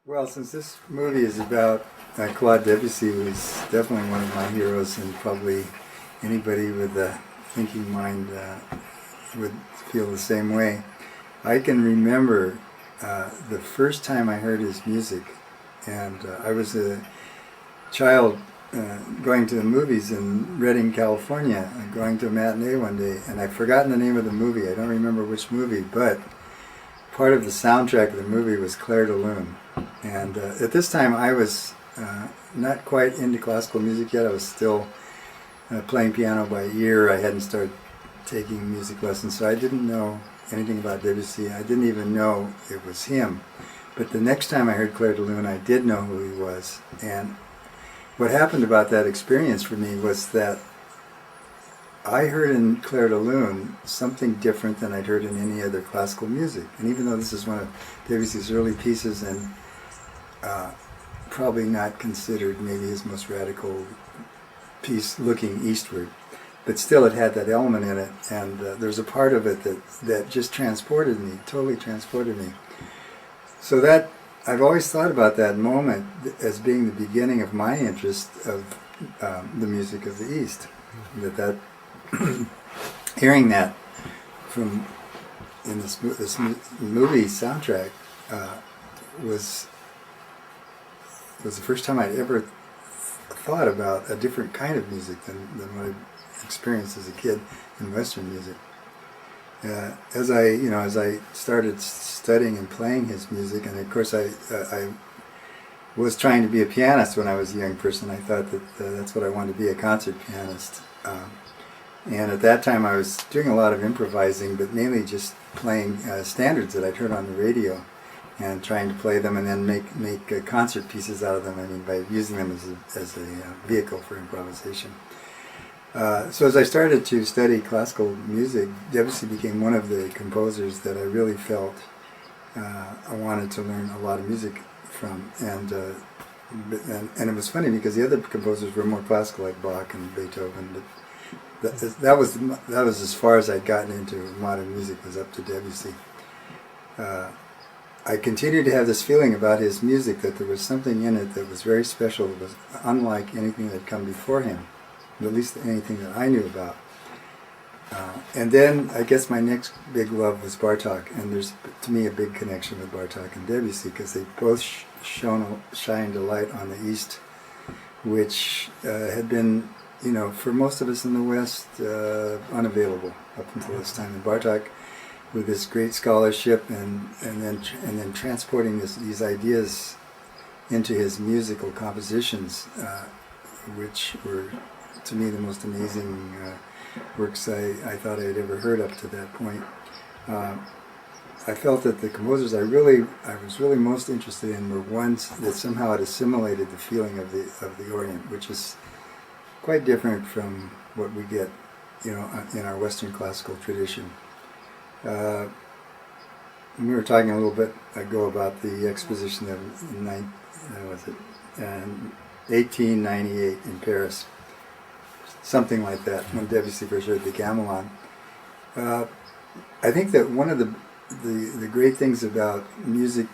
Well, since this movie is about Claude Debussy, who is definitely one of my heroes, and probably anybody with a thinking mind would feel the same way, I can remember the first time I heard his music, and I was a child going to the movies in Redding, California, going to a matinee one day, and I've forgotten the name of the movie. I don't remember which movie, but part of the soundtrack of the movie was Clair de Lune. And at this time I was not quite into classical music yet. I was still playing piano by ear. I hadn't started taking music lessons, so I didn't know anything about Debussy. I didn't even know it was him. But the next time I heard Clair de Lune, I did know who he was. And what happened about that experience for me was that I heard in Clair de Lune something different than I'd heard in any other classical music. And even though this is one of Debussy's early pieces and probably not considered maybe his most radical piece looking eastward, but still it had that element in it, and there's a part of it that just transported me, totally transported me. So that, I've always thought about that moment as being the beginning of my interest of the music of the East. That hearing that from in this movie soundtrack was the first time I'd ever thought about a different kind of music than what I experienced as a kid in Western music. As I started studying and playing his music, and of course I was trying to be a pianist when I was a young person. I thought that that's what I wanted to be, a concert pianist. And at that time I was doing a lot of improvising, but mainly just playing standards that I'd heard on the radio and trying to play them and then make concert pieces out of them, I mean, by using them as a vehicle for improvisation. So as I started to study classical music, Debussy became one of the composers that I really felt I wanted to learn a lot of music from. And it was funny because the other composers were more classical, like Bach and Beethoven, but that was as far as I'd gotten into modern music, was up to Debussy. I continued to have this feeling about his music that there was something in it that was very special, that was unlike anything that had come before him, at least anything that I knew about. And then I guess my next big love was Bartók, and there's to me a big connection with Bartók and Debussy because they both shined a light on the East, which had been, for most of us in the West, unavailable up until this time. And Bartók, with this great scholarship and then transporting these ideas into his musical compositions, which were to me the most amazing works I thought I had ever heard up to that point. I felt that the composers I was really most interested in were ones that somehow had assimilated the feeling of the Orient, which is quite different from what we get, in our Western classical tradition. We were talking a little bit ago about the exposition of 1898 in Paris, something like that, when Debussy first heard the gamelan. I think that one of the great things about music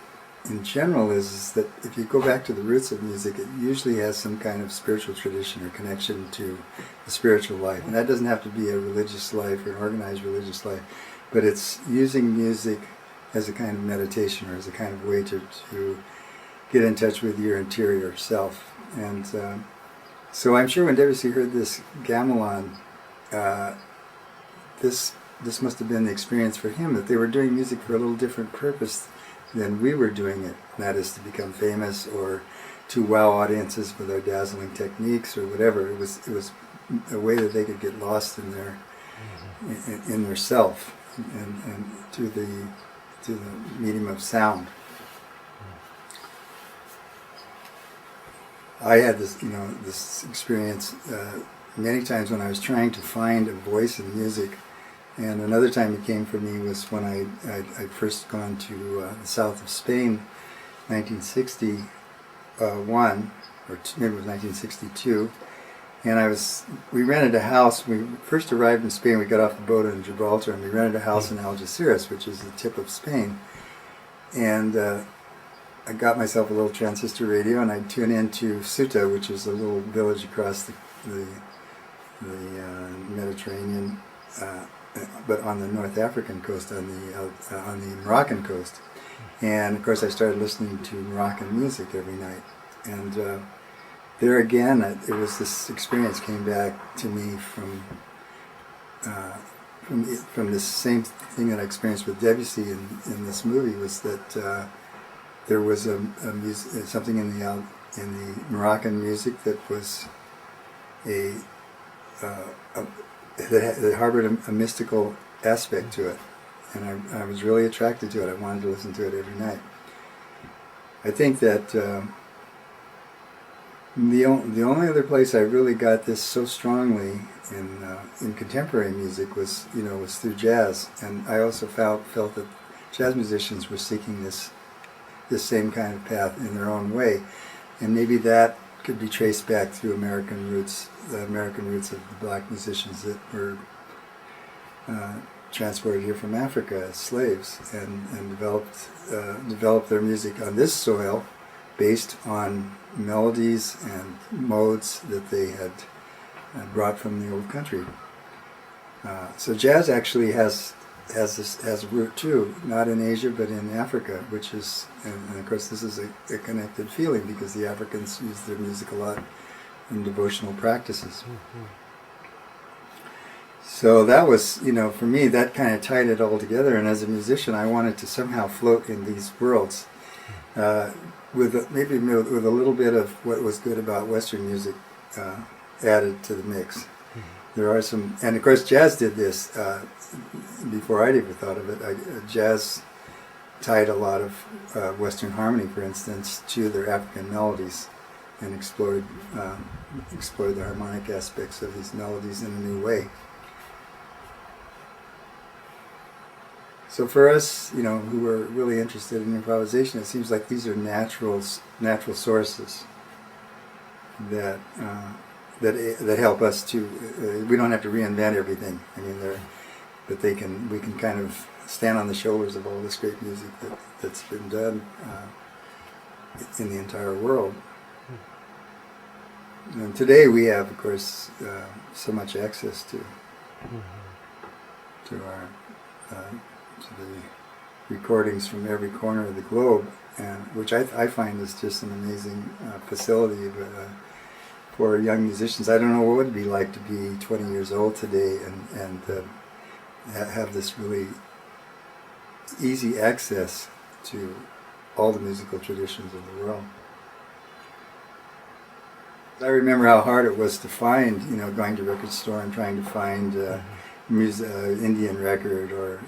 in general is that if you go back to the roots of music, it usually has some kind of spiritual tradition or connection to the spiritual life. And that doesn't have to be a religious life or an organized religious life, but it's using music as a kind of meditation or as a kind of way to get in touch with your interior self. And so I'm sure when Debussy heard this gamelan, this must have been the experience for him, that they were doing music for a little different purpose than we were doing it, and that is to become famous or to wow audiences with our dazzling techniques or whatever. It was a way that they could get lost in their self and to the medium of sound. I had this experience many times when I was trying to find a voice in music, and another time it came for me was when I'd first gone to the south of Spain, 1961, or maybe it was 1962, and we rented a house. We first arrived in Spain, we got off the boat in Gibraltar, and we rented a house in Algeciras, which is the tip of Spain, and I got myself a little transistor radio, and I'd tune into Suta, which is a little village across the Mediterranean, but on the North African coast, on the Moroccan coast. And of course I started listening to Moroccan music every night. And there again, it was this experience came back to me from this same thing that I experienced with Debussy in this movie, was that there was something in the Moroccan music that was that harbored a mystical aspect to it, and I was really attracted to it. I wanted to listen to it every night. I think that the only other place I really got this so strongly in contemporary music was through jazz, and I also felt that jazz musicians were seeking this same kind of path in their own way, and maybe that could be traced back through American roots, the American roots of the black musicians that were transported here from Africa as slaves, and developed their music on this soil based on melodies and modes that they had brought from the old country. So jazz actually has a root too, not in Asia but in Africa, which is, and of course this is a connected feeling because the Africans use their music a lot in devotional practices. Mm-hmm. So that was, for me, that kind of tied it all together, and as a musician I wanted to somehow float in these worlds with a little bit of what was good about Western music added to the mix. Mm-hmm. There are some, and of course jazz did this before I'd ever thought of it. Jazz tied a lot of Western harmony, for instance, to their African melodies, and explored the harmonic aspects of these melodies in a new way. So for us, who are really interested in improvisation, it seems like these are natural sources that help us to. We don't have to reinvent everything. I mean, but we can kind of stand on the shoulders of all this great music that's been done in the entire world. And today we have, of course, so much access to our to the recordings from every corner of the globe, and which I find is just an amazing facility for young musicians. I don't know what it would be like to be 20 years old today and have this really easy access to all the musical traditions of the world. I remember how hard it was to find, going to a record store and trying to find Indian record or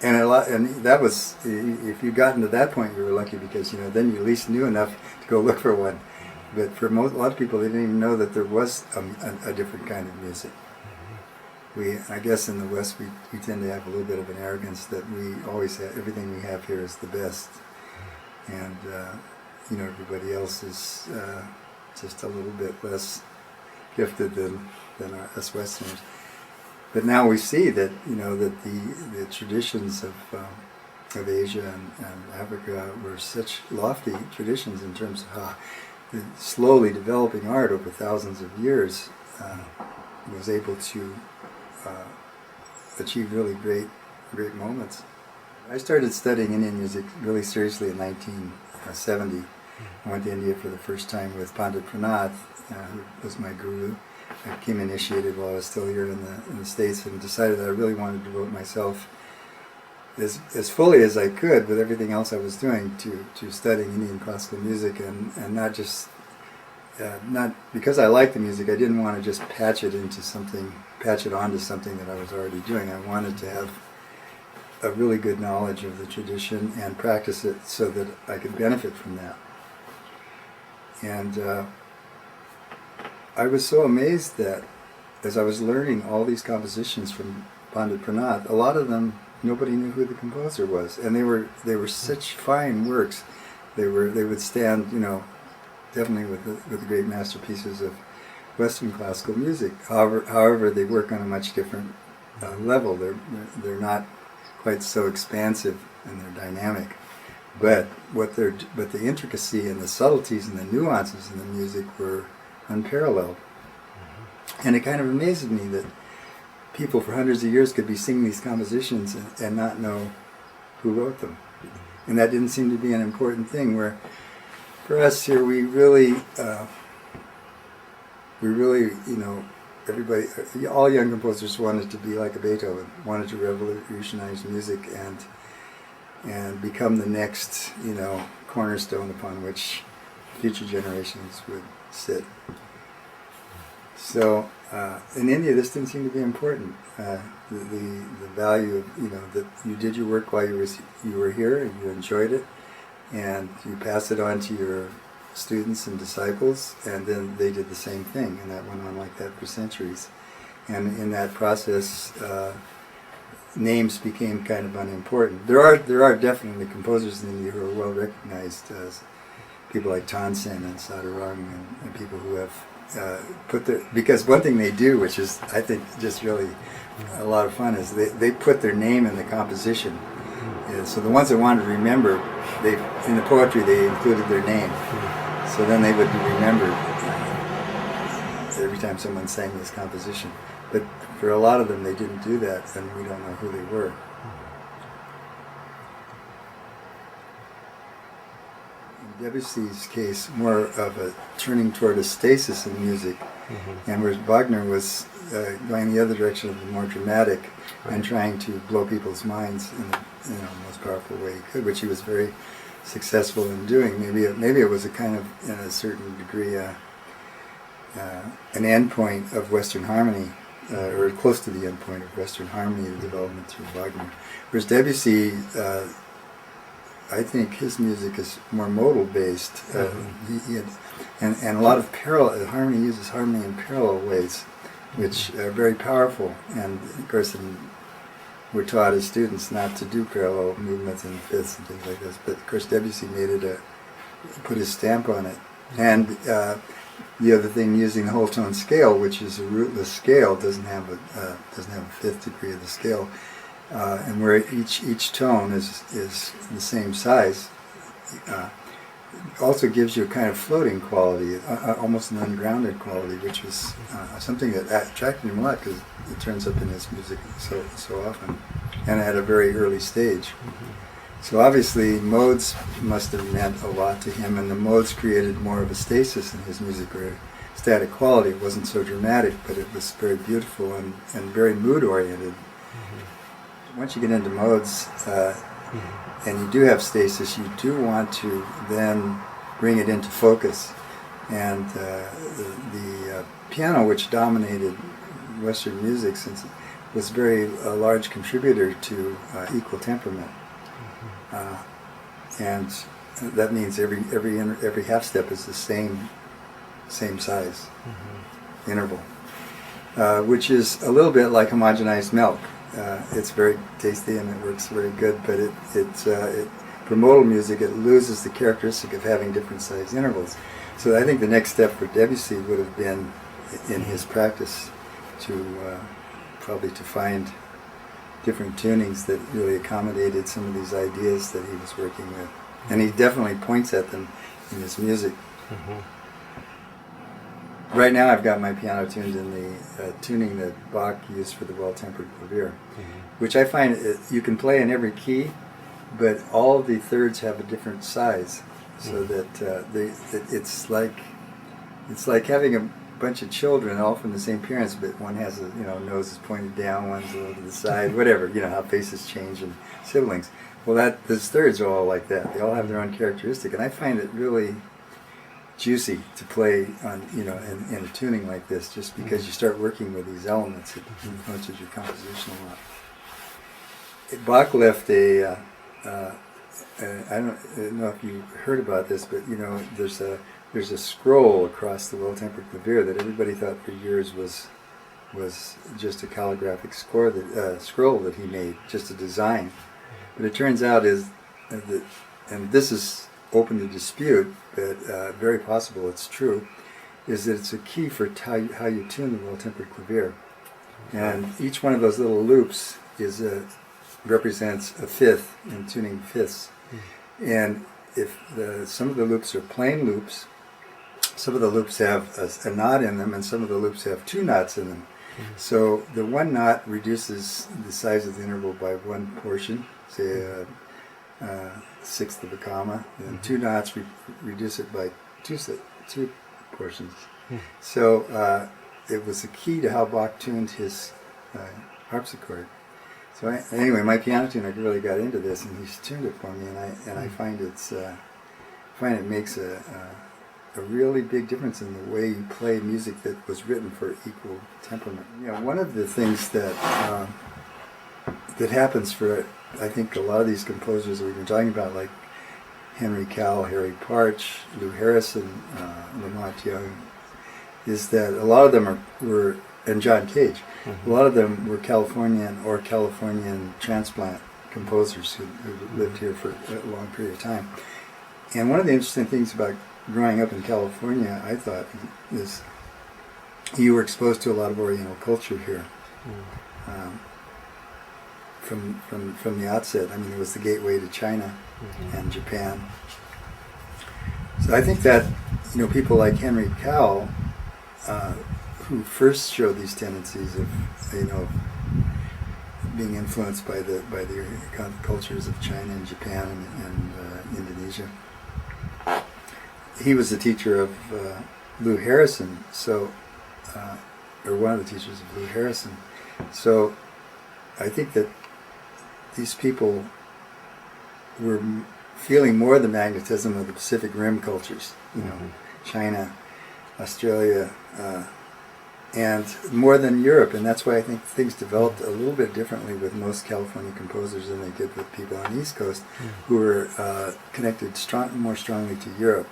and that was, if you gotten to that point, you were lucky because then you at least knew enough to go look for one. But for a lot of people, they didn't even know that there was a different kind of music. I guess in the West we tend to have a little bit of an arrogance that we always have, everything we have here is the best, and everybody else is just a little bit less gifted than us Westerners. But now we see that that the traditions of Asia and Africa were such lofty traditions in terms of how the slowly developing art over thousands of years was able to achieve really great moments. I started studying Indian music really seriously in 1970. I went to India for the first time with Pandit Pran Nath, who was my guru. I became initiated while I was still here in the States, and decided that I really wanted to devote myself as fully as I could with everything else I was doing to studying Indian classical music, and not just not because I liked the music. I didn't want to just patch it onto something that I was already doing. I wanted to have a really good knowledge of the tradition and practice it so that I could benefit from that. And I was so amazed that as I was learning all these compositions from Pandit Pran Nath, a lot of them nobody knew who the composer was, and they were such fine works. They would stand, definitely with the great masterpieces of Western classical music. However, they work on a much different level. They're not quite so expansive, and they're dynamic. but the intricacy and the subtleties and the nuances in the music were unparalleled. And it kind of amazes me that people for hundreds of years could be singing these compositions and not know who wrote them. And that didn't seem to be an important thing, where for us here we really, everybody, all young composers wanted to be like a Beethoven, wanted to revolutionize music and become the next, cornerstone upon which future generations would sit. So in India, this didn't seem to be important. The value of that you did your work while you were here and you enjoyed it, and you pass it on to your students and disciples, and then they did the same thing, and that went on like that for centuries. And in that process, names became kind of unimportant. There are definitely composers in India who are well recognized, people like Tansen and Sadarang and people who have because one thing they do, which is I think just really a lot of fun, is they put their name in the composition. And so the ones that wanted to remember, in the poetry they included their name. So then they would be remembered every time someone sang this composition. But for a lot of them, they didn't do that, and we don't know who they were. In Debussy's case, more of a turning toward a stasis in music, and whereas Wagner was going the other direction of the more dramatic and trying to blow people's minds in the most powerful way he could, which he was very successful in doing. Maybe it was a kind of, in a certain degree, an end point of Western harmony, or close to the end point of Western harmony, the development through Wagner. Whereas Debussy, I think his music is more modal based. He had, and a lot of parallel harmony, uses harmony in parallel ways, which are very powerful. And of course, we're taught as students not to do parallel movements and fifths and things like this. But of course, Debussy put his stamp on it. And the other thing, using the whole tone scale, which is a rootless scale, doesn't have a fifth degree of the scale, and where each tone is the same size, also gives you a kind of floating quality, almost an ungrounded quality, which was something that attracted him a lot because it turns up in his music so often, and at a very early stage. So obviously modes must have meant a lot to him, and the modes created more of a stasis in his music, or static quality. It wasn't so dramatic, but it was very beautiful and very mood-oriented. Once you get into modes, and you do have stasis, you do want to then bring it into focus. And the piano, which dominated Western music, since it was very a large contributor to equal temperament. And that means every half step is the same size interval, which is a little bit like homogenized milk. It's very tasty and it works very good, but for modal music it loses the characteristic of having different size intervals. So I think the next step for Debussy would have been, in his practice, probably to find different tunings that really accommodated some of these ideas that he was working with. And he definitely points at them in his music. Right now I've got my piano tuned in the tuning that Bach used for the well-tempered clavier, which I find you can play in every key, but all of the thirds have a different size, so that it's like having a bunch of children, all from the same parents, but one has nose is pointed down, one's a little to the side, whatever, how faces change in siblings. Well, those thirds are all like that. They all have their own characteristic, and I find it really juicy to play on, in a tuning like this, just because you start working with these elements, it influences your composition a lot. Bach left I don't know if you heard about this, but there's a scroll across the well-tempered clavier that everybody thought for years was just a calligraphic scroll that he made, just a design. But it turns out and this is open to dispute, but very possible it's true, is that it's a key for how you tune the well-tempered clavier. And each one of those little loops represents a fifth in tuning fifths. And if some of the loops are plain loops, some of the loops have a knot in them, and some of the loops have two knots in them. So the one knot reduces the size of the interval by one portion, say a sixth of a comma, and two knots reduce it by two portions. So it was the key to how Bach tuned his harpsichord. So anyway, my piano tuner really got into this, and he's tuned it for me, and I find it makes a really big difference in the way you play music that was written for equal temperament. You know, one of the things that happens for, I think, a lot of these composers that we've been talking about, like Henry Cowell, Harry Partch, Lou Harrison, Lamont Young, is that a lot of them were, and John Cage, a lot of them were Californian or Californian transplant composers who lived here for a long period of time. And one of the interesting things about growing up in California, I thought, is you were exposed to a lot of Oriental culture here. From the outset. I mean, it was the gateway to China and Japan. So I think that, you know, people like Henry Cowell, who first showed these tendencies of, you know, being influenced by the cultures of China and Japan and Indonesia. He was the teacher of Lou Harrison, so or one of the teachers of Lou Harrison. So I think that these people were feeling more the magnetism of the Pacific Rim cultures, you know, China, Australia, and more than Europe. And that's why I think things developed a little bit differently with most California composers than they did with people on the East Coast, who were connected more strongly to Europe.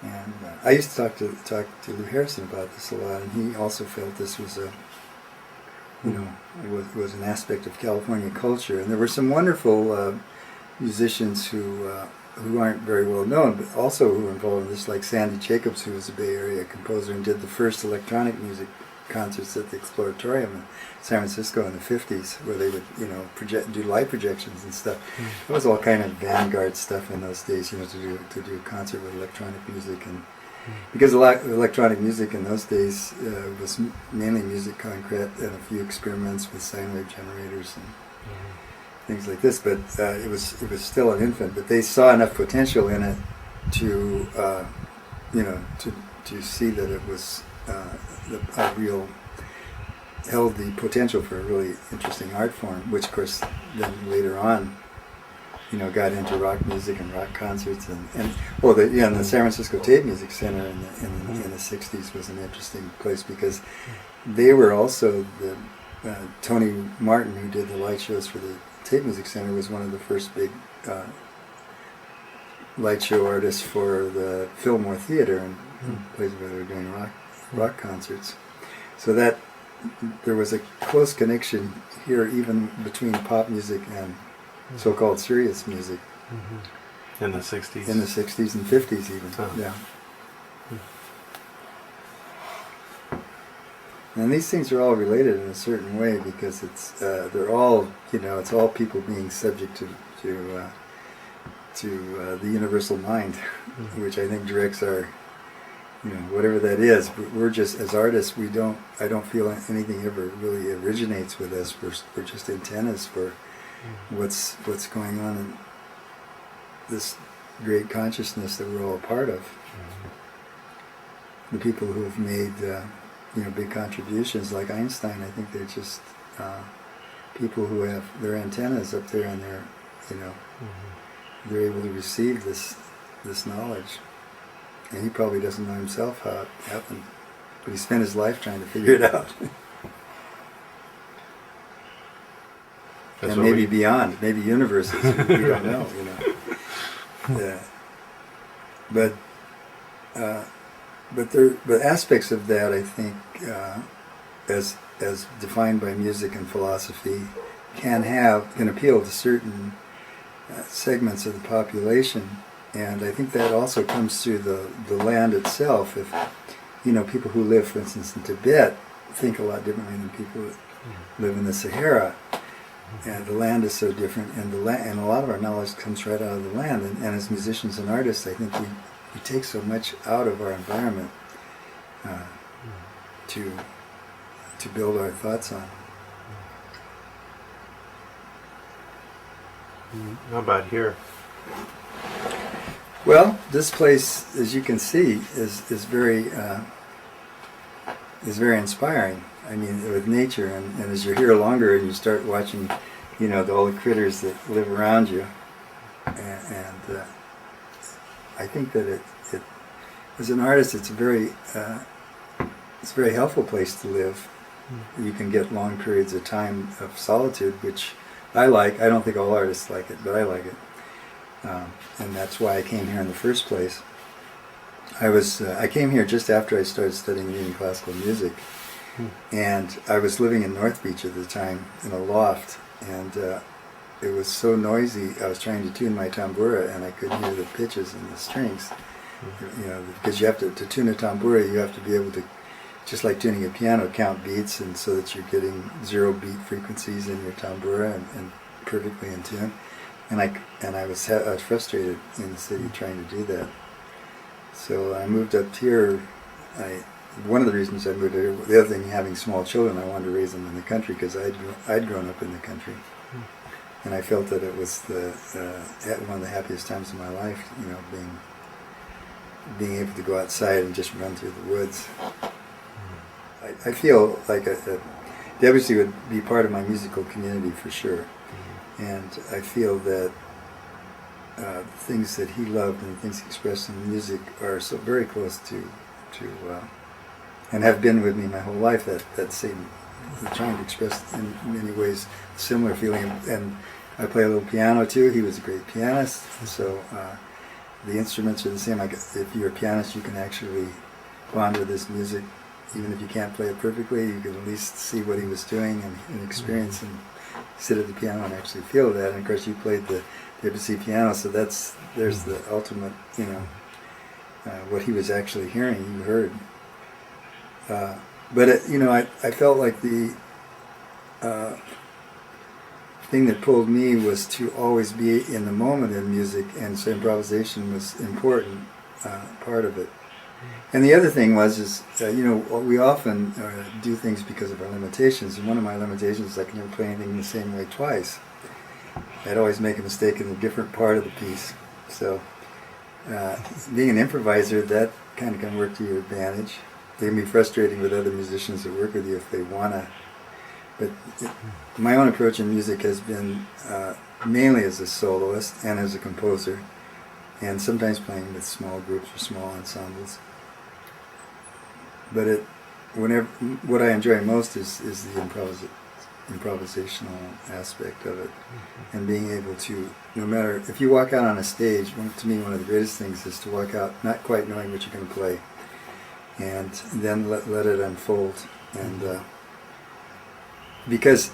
And I used to talk to Lou Harrison about this a lot, and he also felt this was was an aspect of California culture. And there were some wonderful musicians who aren't very well known, but also who were involved in this, like Sandy Jacobs, who was a Bay Area composer and did the first electronic music concerts at the Exploratorium in San Francisco in the 50s, where they would, you know, do light projections and stuff. It was all kind of vanguard stuff in those days, you know, to do a concert with electronic music. And because electronic music in those days was mainly music concrete and a few experiments with sine wave generators and things like this, but it was still an infant. But they saw enough potential in it to see that it was held the potential for a really interesting art form, which of course then later on, you know, got into rock music and rock concerts and the San Francisco Tape Music Center in the 60s was an interesting place because they were also Tony Martin, who did the light shows for the Tape Music Center, was one of the first big light show artists for the Fillmore Theater and places where they were doing rock concerts. So that there was a close connection here, even between pop music and so-called serious music. In the 60s? In the 60s and 50s even, yeah. And these things are all related in a certain way because they're all, you know, it's all people being subject to the universal mind, which I think directs our, you know, whatever that is. We're just, as artists, I don't feel anything ever really originates with us. We're just antennas for what's going on in this great consciousness that we're all a part of. The people who have made big contributions, like Einstein, I think they're just people who have their antennas up there, and they're, you know, they're able to receive this knowledge. And he probably doesn't know himself how it happened, but he spent his life trying to figure it out. And maybe beyond, maybe universes, we don't know, you know. Yeah. But aspects of that, I think, as defined by music and philosophy, can appeal to certain segments of the population, and I think that also comes through the land itself. If, you know, people who live, for instance, in Tibet think a lot differently than people that live in the Sahara. And the land is so different, and and a lot of our knowledge comes right out of the land. And as musicians and artists, I think we take so much out of our environment to build our thoughts on. How about here? Well, this place, as you can see, is very inspiring. I mean, with nature, and as you're here longer and you start watching, all the critters that live around you, and I think that it as an artist, it's a very helpful place to live. You can get long periods of time of solitude, which I like. I don't think all artists like it, but I like it. And that's why I came here in the first place. I came here just after I started studying and reading classical music, and I was living in North Beach at the time in a loft, and it was so noisy. I was trying to tune my tambura, and I couldn't hear the pitches and the strings. Because you have to tune a tambura, you have to be able to, just like tuning a piano, count beats, and so that you're getting 0 beat frequencies in your tambura and perfectly in tune. And I was frustrated in the city trying to do that. So I moved up here. One of the reasons I moved here, the other thing, having small children, I wanted to raise them in the country because I'd grown up in the country, and I felt that it was one of the happiest times of my life. Being able to go outside and just run through the woods. I feel like Debussy would be part of my musical community for sure. And I feel that things that he loved and things he expressed in music are so very close to and have been with me my whole life. That same, trying to express in many ways a similar feeling. And I play a little piano too. He was a great pianist, so the instruments are the same. If you're a pianist, you can actually bond with this music, even if you can't play it perfectly. You can at least see what he was doing and experience and sit at the piano and actually feel that. And of course, you played the Debussy piano, so there's the ultimate, what he was actually hearing, you heard. But I felt like the thing that pulled me was to always be in the moment in music, and so improvisation was important part of it. And the other thing was we often do things because of our limitations, and one of my limitations is I can never play anything the same way twice. I'd always make a mistake in a different part of the piece. So being an improviser, that kind of can work to your advantage. It can be frustrating with other musicians that work with you if they want to. But my own approach in music has been mainly as a soloist and as a composer, and sometimes playing with small groups or small ensembles. But what I enjoy most is the improvisational aspect of it, and being able to, no matter, if you walk out on a stage, to me one of the greatest things is to walk out not quite knowing what you're going to play, and then let it unfold. And because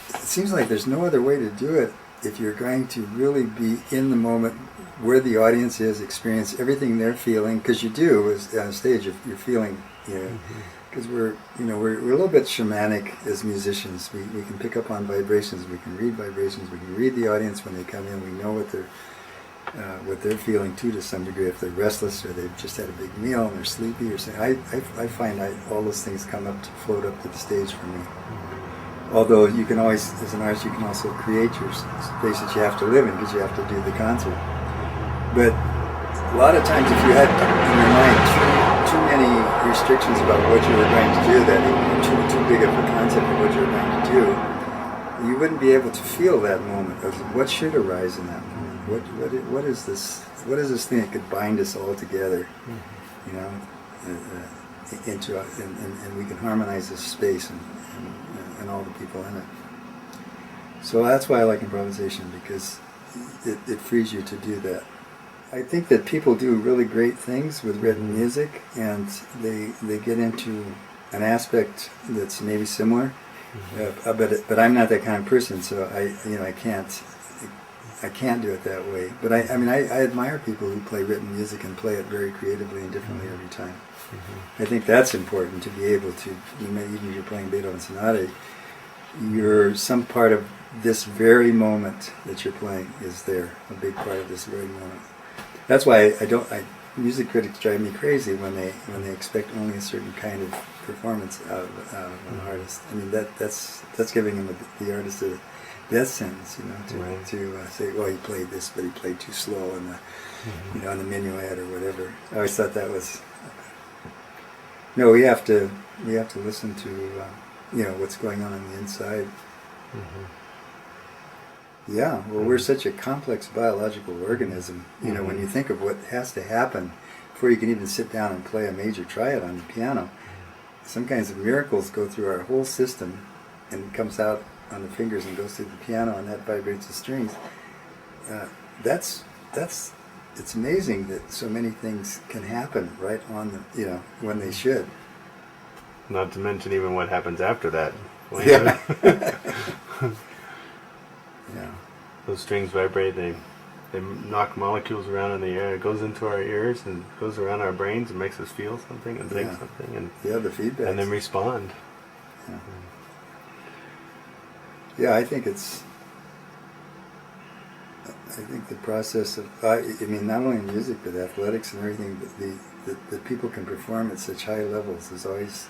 it seems like there's no other way to do it if you're going to really be in the moment where the audience is, experience everything they're feeling, because you do on stage, you're feeling, because we're a little bit shamanic as musicians. We can pick up on vibrations, we can read vibrations, we can read the audience when they come in, we know what they're feeling too, to some degree, if they're restless or they've just had a big meal and they're sleepy or something. I find all those things float up to the stage for me. Although you can always, as an artist, you can also create your space that you have to live in because you have to do the concert. But a lot of times if you had in your mind too many restrictions about what you were going to do, that even too big of a concept of what you were going to do, you wouldn't be able to feel that moment of what should arise in that moment. What is this thing that could bind us all together, into and we can harmonize this space and all the people in it. So that's why I like improvisation, because it frees you to do that. I think that people do really great things with written music, and they get into an aspect that's maybe similar, but I'm not that kind of person, so I can't do it that way. But I admire people who play written music and play it very creatively and differently every time. I think that's important, to be able to, even if you're playing Beethoven Sonata, some part of this very moment that you're playing is there, a big part of this very moment. That's why music critics drive me crazy when they expect only a certain kind of performance out of an artist. I mean, that's giving him the artist a death sentence, to say, well, he played this, but he played too slow in the in the minuet or whatever. I always thought that was no. We have to listen to what's going on the inside. Yeah, well, we're such a complex biological organism. When you think of what has to happen before you can even sit down and play a major triad on the piano, some kinds of miracles go through our whole system and comes out on the fingers and goes through the piano, and that vibrates the strings. It's amazing that so many things can happen right on the when they should. Not to mention even what happens after that. Yeah. Yeah. Those strings vibrate, they knock molecules around in the air, it goes into our ears and goes around our brains and makes us feel something and think something and the feedback. And then respond. Yeah. Yeah, I think the process of not only in music but athletics and everything, but that people can perform at such high levels is always.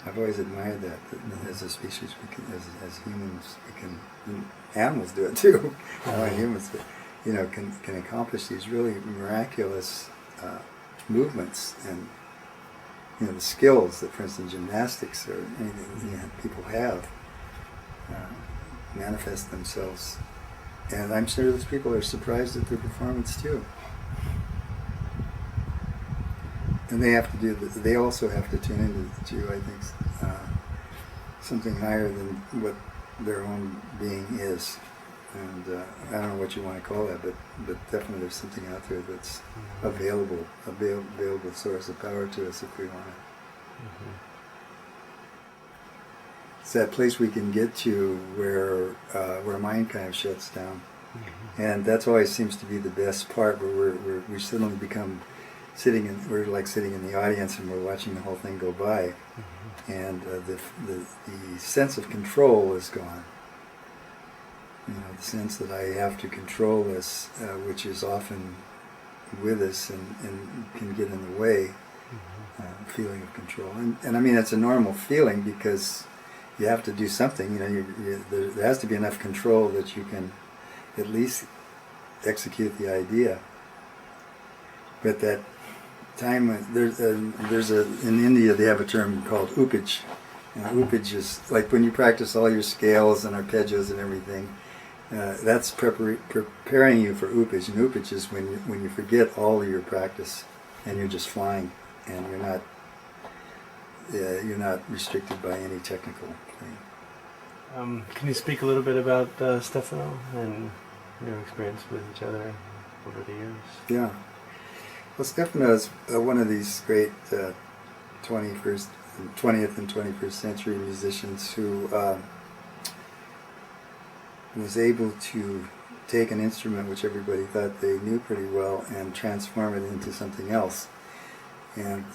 I've always admired that as a species, as humans, we can. Animals do it too. Humans, can accomplish these really miraculous movements, and the skills that, for instance, gymnastics or anything people have manifest themselves. And I'm sure those people are surprised at their performance too. And they have to they also have to tune into, I think, something higher than what their own being is. And I don't know what you want to call that, but definitely there's something out there that's available source of power to us if we want it. It's that place we can get to where mind kind of shuts down. And that's always seems to be the best part, where we suddenly become we're like sitting in the audience and we're watching the whole thing go by, and the sense of control is gone. The sense that I have to control this, which is often with us and can get in the way, feeling of control. And I mean, it's a normal feeling because you have to do something. There has to be enough control that you can at least execute the idea. But that time, in India they have a term called upage. Upage is like when you practice all your scales and arpeggios and everything. That's preparing you for upage. And upage is when you forget all of your practice and you're just flying, and you're not restricted by any technical thing. Can you speak a little bit about Stefano and your experience with each other over the years? Yeah. Well, Stefano is one of these great 20th and 21st century musicians who was able to take an instrument which everybody thought they knew pretty well and transform it into something else. And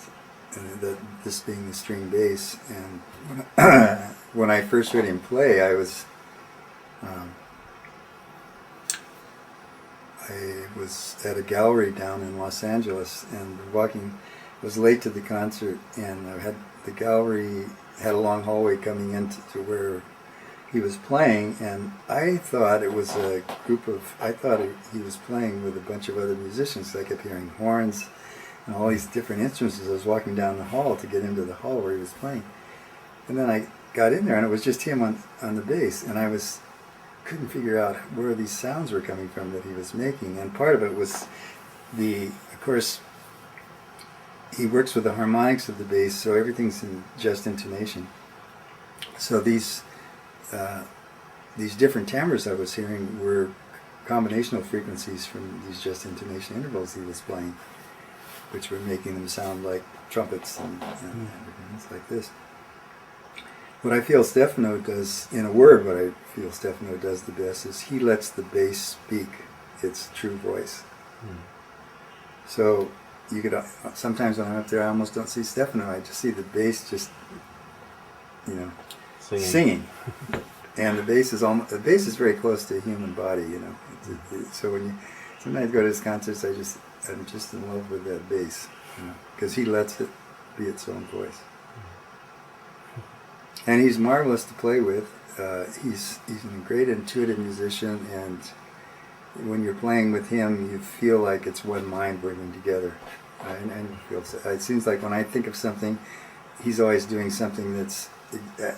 this being the string bass. And when I first heard him play, I was at a gallery down in Los Angeles and was late to the concert, and the gallery had a long hallway coming into where he was playing, and I thought it was he was playing with a bunch of other musicians. So I kept hearing horns and all these different instruments as I was walking down the hall to get into the hall where he was playing. And then I got in there, and it was just him on the bass, and I couldn't figure out where these sounds were coming from that he was making. And part of it was of course, he works with the harmonics of the bass, so everything's in just intonation. So these different timbres I was hearing were combinational frequencies from these just intonation intervals he was playing, which were making them sound like trumpets and everything like this. What I feel Stefano does, in a word, what I feel Stefano does the best is he lets the bass speak its true voice. So you could sometimes when I'm up there, I almost don't see Stefano. I just see the bass just, Singing. And the bass is very close to a human body, you know. So when you sometimes go to his concerts, I'm just in love with that bass, you know, because he lets it be its own voice. And he's marvelous to play with. He's a great intuitive musician, and when you're playing with him, you feel like it's one mind working together. It seems like when I think of something, he's always doing something that's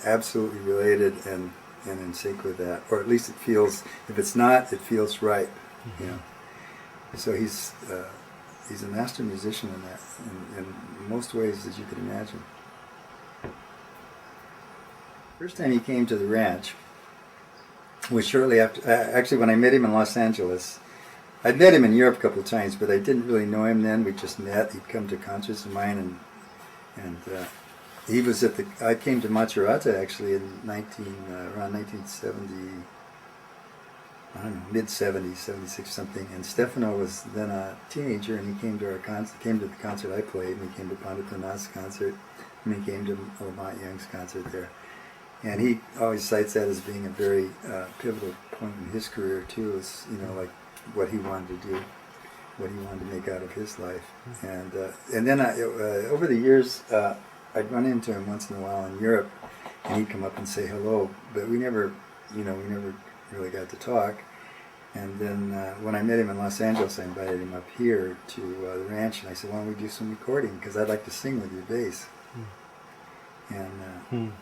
absolutely related and in sync with that, or at least it feels. If it's not, it feels right. You know. So he's a master musician in that, in most ways that you could imagine. First time he came to the ranch was shortly after. Actually, when I met him in Los Angeles, I'd met him in Europe a couple of times, but I didn't really know him then. We just met. He'd come to concerts of mine, and he was at the. I came to Macerata actually in around 1970. I don't know, mid-70s, 76 something, and Stefano was then a teenager, and he came to the concert I played, and he came to Pandit Pran Nath's concert, and he came to Lamont Young's concert there. And he always cites that as being a very pivotal point in his career too, as, you know, like what he wanted to do, what he wanted to make out of his life. And then over the years, I'd run into him once in a while in Europe, and he'd come up and say hello, but we never really got to talk. And then when I met him in Los Angeles, I invited him up here to the ranch, and I said, why don't we do some recording, because I'd like to sing with your bass. And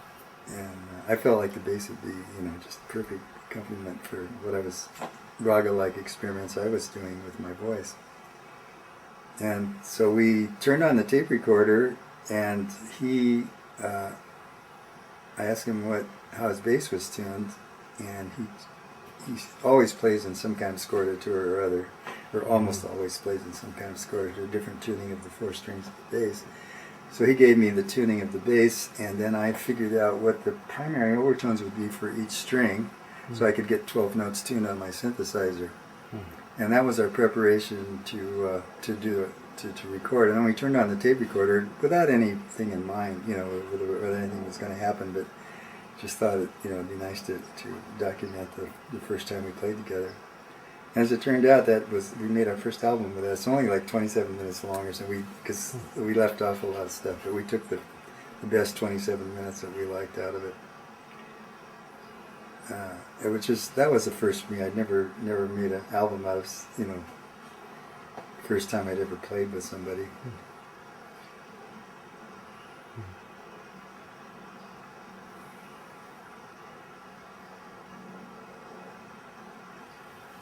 I felt like the bass would be, you know, just perfect accompaniment for what I was, raga-like experiments I was doing with my voice. And so we turned on the tape recorder, and I asked him how his bass was tuned, and he always plays in some kind of scordatura or other, or almost always plays in some kind of scordatura, different tuning of the four strings of the bass. So he gave me the tuning of the bass, and then I figured out what the primary overtones would be for each string, so I could get 12 notes tuned on my synthesizer. And that was our preparation to record. And then we turned on the tape recorder without anything in mind, you know, whether anything was going to happen, but just thought it'd be nice to document the first time we played together. And as it turned out, we made our first album with that. It's only like 27 minutes long or so, because we left off a lot of stuff, but we took the best 27 minutes that we liked out of it. That was the first for me. I'd never made an album out of, you know, first time I'd ever played with somebody.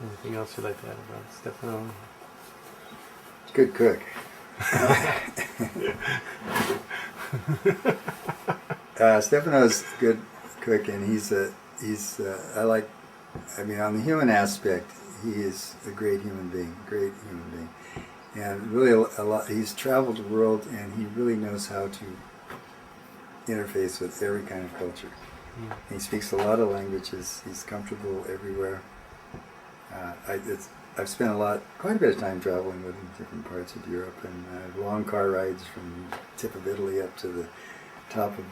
Anything else you'd like to add about Stefano? Good cook. Stefano's a good cook, and on the human aspect, he is a great human being, and really he's traveled the world, and he really knows how to interface with every kind of culture. He speaks a lot of languages. He's comfortable everywhere. I've spent quite a bit of time traveling with him, different parts of Europe, and long car rides from the tip of Italy up to the top of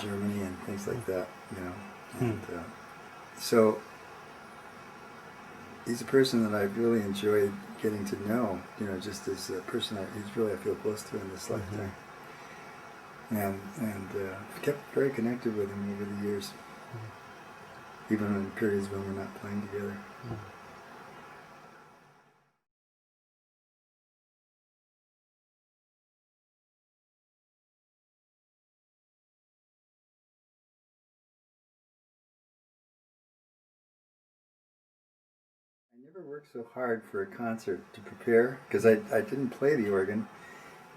Germany and things like that, you know. And so he's a person that I've really enjoyed getting to know, you know, just as a person I feel close to in this lifetime. And kept very connected with him over the years, even in periods when we're not playing together. I never worked so hard for a concert to prepare, because I didn't play the organ,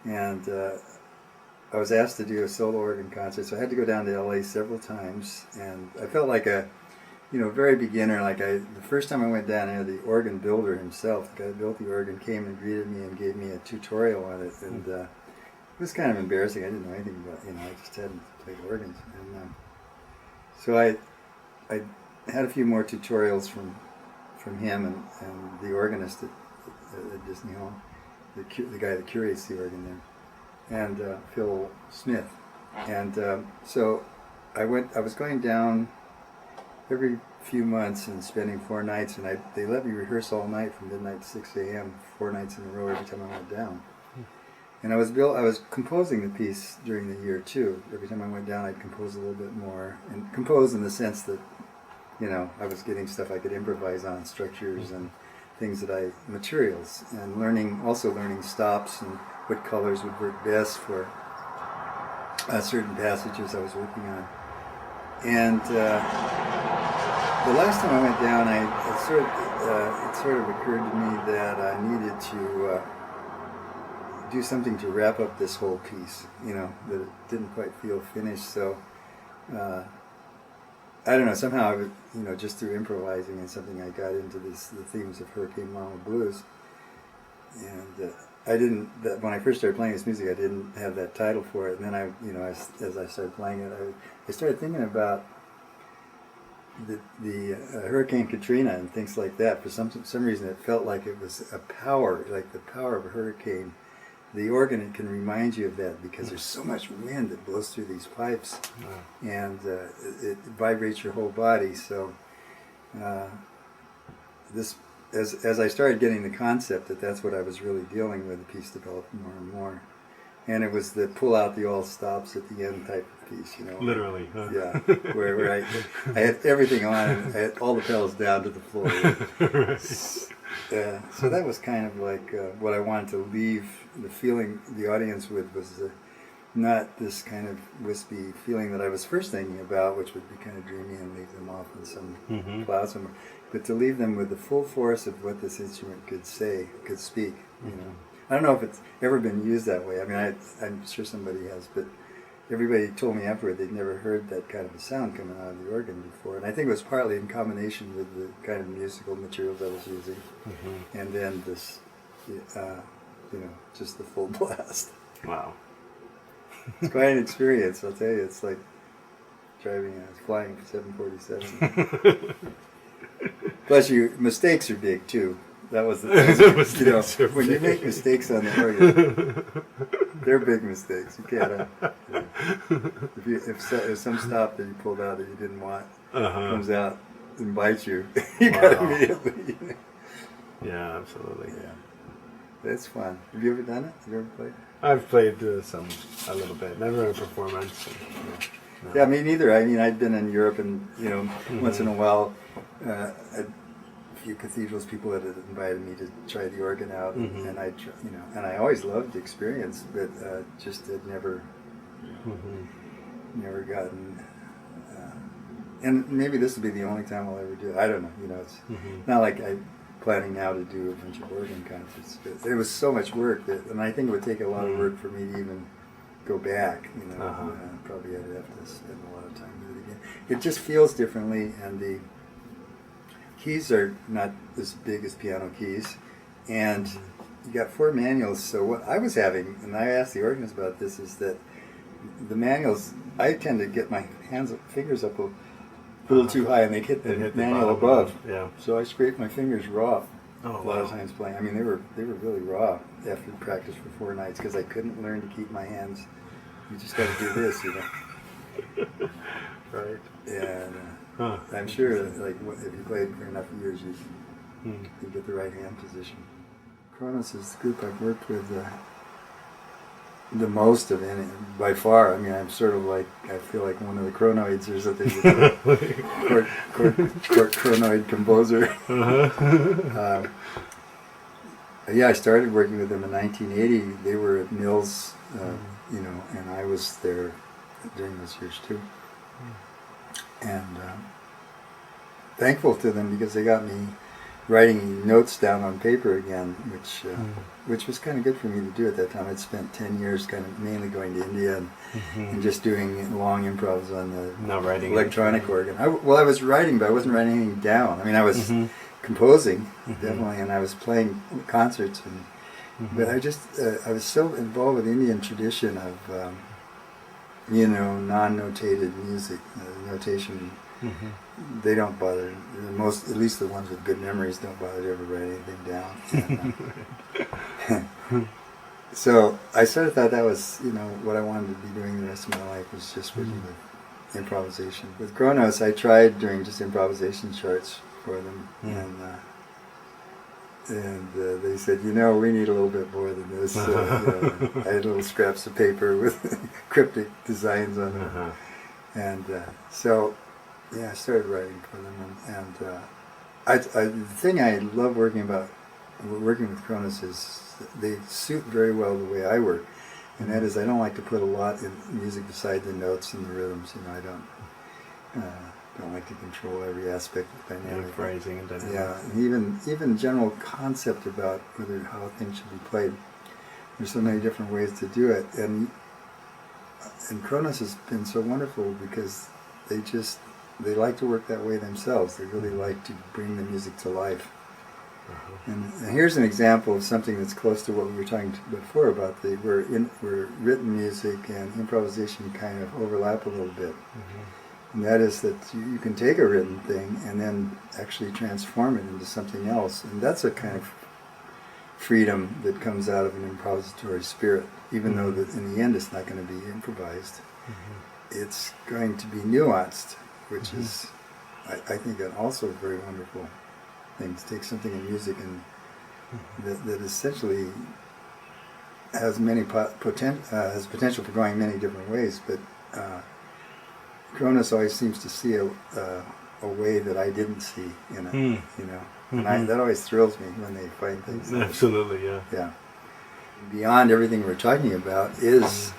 and I was asked to do a solo organ concert, so I had to go down to LA several times, and I felt like a very beginner. The first time I went down there, the organ builder himself, the guy who built the organ, came and greeted me and gave me a tutorial on it, and it was kind of embarrassing. I didn't know anything about, I just hadn't played organs, and so I had a few more tutorials from him and the organist at Disney Home, the guy that curates the organ there, and Phil Smith. And so I was going down every few months and spending 4 nights, and they let me rehearse all night from midnight to 6 a.m. 4 nights in a row every time I went down. And I was composing the piece during the year too. Every time I went down, I'd compose a little bit more, and compose in the sense that, you know, I was getting stuff I could improvise on, structures and things materials, and also learning stops and what colors would work best for certain passages I was working on. And the last time I went down, it sort of occurred to me that I needed to do something to wrap up this whole piece, you know, that it didn't quite feel finished. So I don't know, somehow, you know, just through improvising and something, I got into the themes of Hurricane Mama Blues. And when I first started playing this music, I didn't have that title for it. And then as I started playing it, I started thinking about the Hurricane Katrina and things like that. For some reason, it felt like it was a power, like the power of a hurricane. The organ, it can remind you of that because there's so much wind that blows through these pipes, and it vibrates your whole body. So as I started getting the concept that that's what I was really dealing with, the piece developed more and more. And it was the pull out the all stops at the end type of piece, you know. Literally, huh? Yeah, where I had everything on and I had all the pedals down to the floor. Right. So that was kind of like what I wanted to leave the audience with was not this kind of wispy feeling that I was first thinking about, which would be kind of dreamy and leave them off in some cloud somewhere, but to leave them with the full force of what this instrument could speak, you know. I don't know if it's ever been used that way. I mean, I'm sure somebody has, but everybody told me afterward they'd never heard that kind of a sound coming out of the organ before. And I think it was partly in combination with the kind of musical materials I was using. And then this, you know, just the full blast. Wow. It's quite an experience, I'll tell you. It's like flying a 747. Plus, mistakes are big, too. That was the thing. You know, when you make mistakes on the organ, they're big mistakes. You can't. If some stop that you pulled out that you didn't want comes out and bites you, you got immediately. Yeah, absolutely. Yeah, that's fun. Have you ever done it? Have you ever played? I've played a little bit. Never a performance. No. Yeah, me neither. I mean, I'd been in Europe, and you know, once in a while, a few cathedrals people had invited me to try the organ out, and I always loved the experience, but just had never gotten. And maybe this will be the only time I'll ever do it. I don't know. You know, it's not like I'm planning now to do a bunch of organ concerts. But it was so much work and I think it would take a lot of work for me to even go back. You know, probably I'd have to spend a lot of time with it again. It just feels differently, and the keys are not as big as piano keys, and you got 4 manuals. So what I was having, and I asked the organist about this, is that the manuals, I tend to get my fingers up a little too high, and they hit the manual above. Yeah. So I scraped my fingers raw a lot of times playing. I mean, they were really raw after practice for 4 nights because I couldn't learn to keep my hands. You just got to do this, you know. Right. And I'm sure, like, if you played for enough years, you get the right hand position. Kronos is the group I've worked with the most of any, by far. I mean, I'm sort of like, I feel like one of the Kronoids or something. Kronoid composer. Yeah, I started working with them in 1980. They were at Mills, you know, and I was there during those years too. And thankful to them because they got me writing notes down on paper again, which was kind of good for me to do at that time. I'd spent 10 years kind of mainly going to India and just doing long improvs on the electronic organ. I was writing, but I wasn't writing anything down. I mean, I was composing, definitely, and I was playing concerts. But I was so involved with the Indian tradition of, you know, non-notated music, notation. They don't bother. At least the ones with good memories, don't bother to ever write anything down. And, so I sort of thought that was, you know, what I wanted to be doing the rest of my life was just working with improvisation. With Kronos, I tried doing just improvisation charts for them, and they said, we need a little bit more than this. I had little scraps of paper with cryptic designs on them, and so I started writing for them, and the thing I love working with Kronos is they suit very well the way I work, and that is I don't like to put a lot in music beside the notes and the rhythms. I don't like to control every aspect of the dynamic. And phrasing and dynamic. Yeah, and even general concept about how things should be played. There's so many different ways to do it, and Kronos has been so wonderful because they like to work that way themselves. They really like to bring the music to life. And here's an example of something that's close to what we were talking before about where written music and improvisation kind of overlap a little bit. And that is that you can take a written thing and then actually transform it into something else. And that's a kind of freedom that comes out of an improvisatory spirit, even though that in the end it's not going to be improvised. It's going to be nuanced, which is, I think, also a very wonderful thing to take something in music and that essentially has has potential for going many different ways, but Kronos always seems to see a way that I didn't see in it, and that always thrills me when they find things. Absolutely, yeah. Yeah. Beyond everything we're talking about is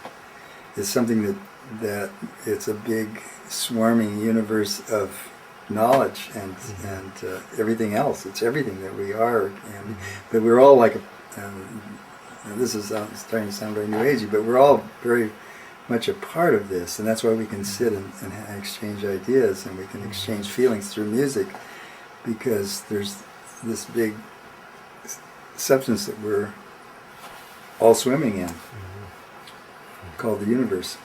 something that it's a big swarming universe of knowledge and everything else. It's everything that we are, and but we're all like and this is starting to sound very new agey, but we're all very much a part of this, and that's why we can sit and exchange ideas, and we can exchange feelings through music, because there's this big substance that we're all swimming in, called the universe.